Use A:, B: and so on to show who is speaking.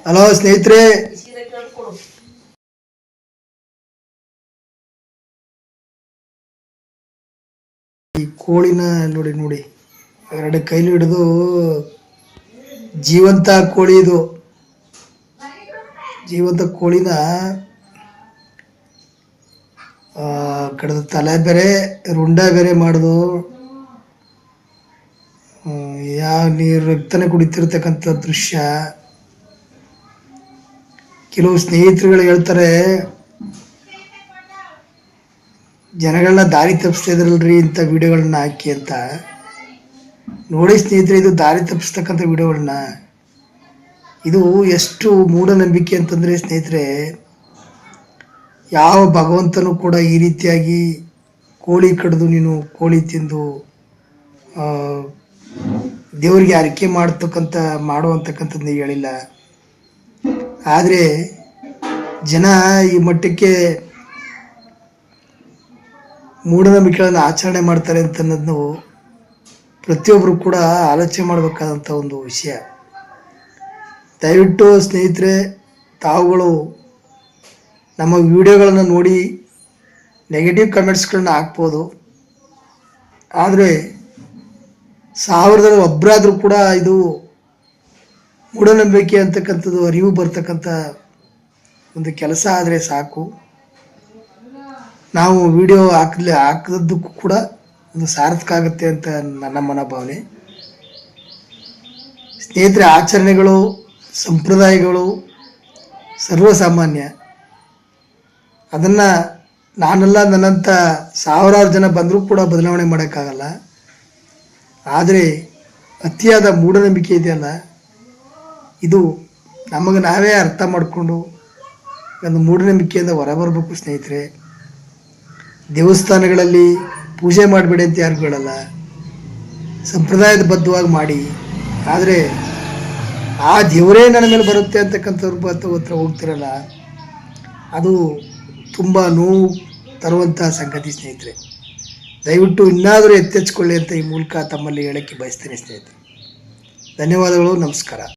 A: Hello ಸ್ನೇಹಿತರೆ, ಈ ಕೋಳಿನ ನೋಡಿ ನೋಡಿ ಎರಡು ಕೈಲಿ ಹಿಡಿದು ಜೀವಂತ ಕೋಳಿ, ಇದು ಜೀವಂತ ಕೋಳಿನ ಕಡ್ದು ತಲೆ ಬೇರೆ ರುಂಡ ಬೇರೆ ಮಾಡೋದು, ಯಾವ ನೀರು ರಕ್ತನೇ ಕುಡಿತಿರ್ತಕ್ಕಂಥ ದೃಶ್ಯ. ಕೆಲವು ಸ್ನೇಹಿತರುಗಳು ಹೇಳ್ತಾರೆ, ಜನಗಳನ್ನ ದಾರಿ ತಪ್ಪಿಸ್ತಾ ಇದ್ರಲ್ರಿ ಇಂಥ ವಿಡಿಯೋಗಳನ್ನ ಹಾಕಿ ಅಂತ. ನೋಡಿ ಸ್ನೇಹಿತರೆ, ಇದು ದಾರಿ ತಪ್ಪಿಸ್ತಕ್ಕಂಥ ವಿಡಿಯೋಗಳನ್ನ, ಇದು ಎಷ್ಟು ಮೂಢನಂಬಿಕೆ ಅಂತಂದರೆ ಸ್ನೇಹಿತರೆ, ಯಾವ ಭಗವಂತನೂ ಕೂಡ ಈ ರೀತಿಯಾಗಿ ಕೋಳಿ ಕಡಿದು ನೀನು ಕೋಳಿ ತಿಂದು ದೇವರಿಗೆ ಅರಿಕೆ ಮಾಡುವಂತಕ್ಕಂಥದ್ದು ಹೇಳಿಲ್ಲ. ಆದರೆ ಜನ ಈ ಮಟ್ಟಕ್ಕೆ ಮೂಢನಂಬಿಕೆಗಳನ್ನು ಆಚರಣೆ ಮಾಡ್ತಾರೆ ಅಂತ ಅನ್ನೋದನ್ನು ಪ್ರತಿಯೊಬ್ಬರು ಕೂಡ ಆಲೋಚನೆ ಮಾಡಬೇಕಾದಂಥ ಒಂದು ವಿಷಯ. ದಯವಿಟ್ಟು ಸ್ನೇಹಿತರೆ, ತಾವುಗಳು ನಮ್ಮ ವಿಡಿಯೋಗಳನ್ನು ನೋಡಿ ನೆಗೆಟಿವ್ ಕಮೆಂಟ್ಸ್ಗಳನ್ನ ಹಾಕ್ಬೋದು, ಆದರೆ 1000ರಲ್ಲಿ ಒಬ್ಬರಾದರೂ ಕೂಡ ಇದು ಮೂಢನಂಬಿಕೆ ಅಂತಕ್ಕಂಥದ್ದು ಅರಿವು ಬರ್ತಕ್ಕಂಥ ಒಂದು ಕೆಲಸ ಆದರೆ ಸಾಕು. ನಾವು ವಿಡಿಯೋ ಹಾಕಿದ್ದಕ್ಕೂ ಕೂಡ ಒಂದು ಸಾರ್ಥಕ ಆಗುತ್ತೆ ಅಂತ ನನ್ನ ಮನೋಭಾವನೆ. ಸ್ನೇಹಿತರೆ, ಆಚರಣೆಗಳು, ಸಂಪ್ರದಾಯಗಳು ಸರ್ವಸಾಮಾನ್ಯ. ಅದನ್ನು ನಾನೆಲ್ಲ ನನ್ನಂಥ ಸಾವಿರಾರು ಜನ ಬಂದರೂ ಕೂಡ ಬದಲಾವಣೆ ಮಾಡೋಕ್ಕಾಗಲ್ಲ. ಆದರೆ ಅತಿಯಾದ ಮೂಢನಂಬಿಕೆ ಇದೆಯಲ್ಲ, ಇದು ನಮಗೆ ನಾವೇ ಅರ್ಥ ಮಾಡಿಕೊಂಡು ಒಂದು ಮೂಢನಂಬಿಕೆಯಿಂದ ಹೊರಬರಬೇಕು ಸ್ನೇಹಿತರೆ. ದೇವಸ್ಥಾನಗಳಲ್ಲಿ ಪೂಜೆ ಮಾಡಬೇಡಿ ಅಂತ ಯಾರು ಹೇಳಲ್ಲ, ಸಂಪ್ರದಾಯದ ಬದ್ಧವಾಗಿ ಮಾಡಿ. ಆದರೆ ಆ ದೇವರೇ ನನ್ನ ಮೇಲೆ ಬರುತ್ತೆ ಅಂತಕ್ಕಂಥವ್ರ ಹತ್ರ ಹೋಗ್ತಿರಲ್ಲ, ಅದು ತುಂಬ ನೋವು ತರುವಂಥ ಸಂಗತಿ ಸ್ನೇಹಿತರೆ. ದಯವಿಟ್ಟು ಇನ್ನಾದರೂ ಎಚ್ಚೆತ್ತುಕೊಳ್ಳಿ ಅಂತ ಈ ಮೂಲಕ ತಮ್ಮಲ್ಲಿ ಹೇಳೋಕ್ಕೆ ಬಯಸ್ತೇನೆ ಸ್ನೇಹಿತರೆ. ಧನ್ಯವಾದಗಳು, ನಮಸ್ಕಾರ.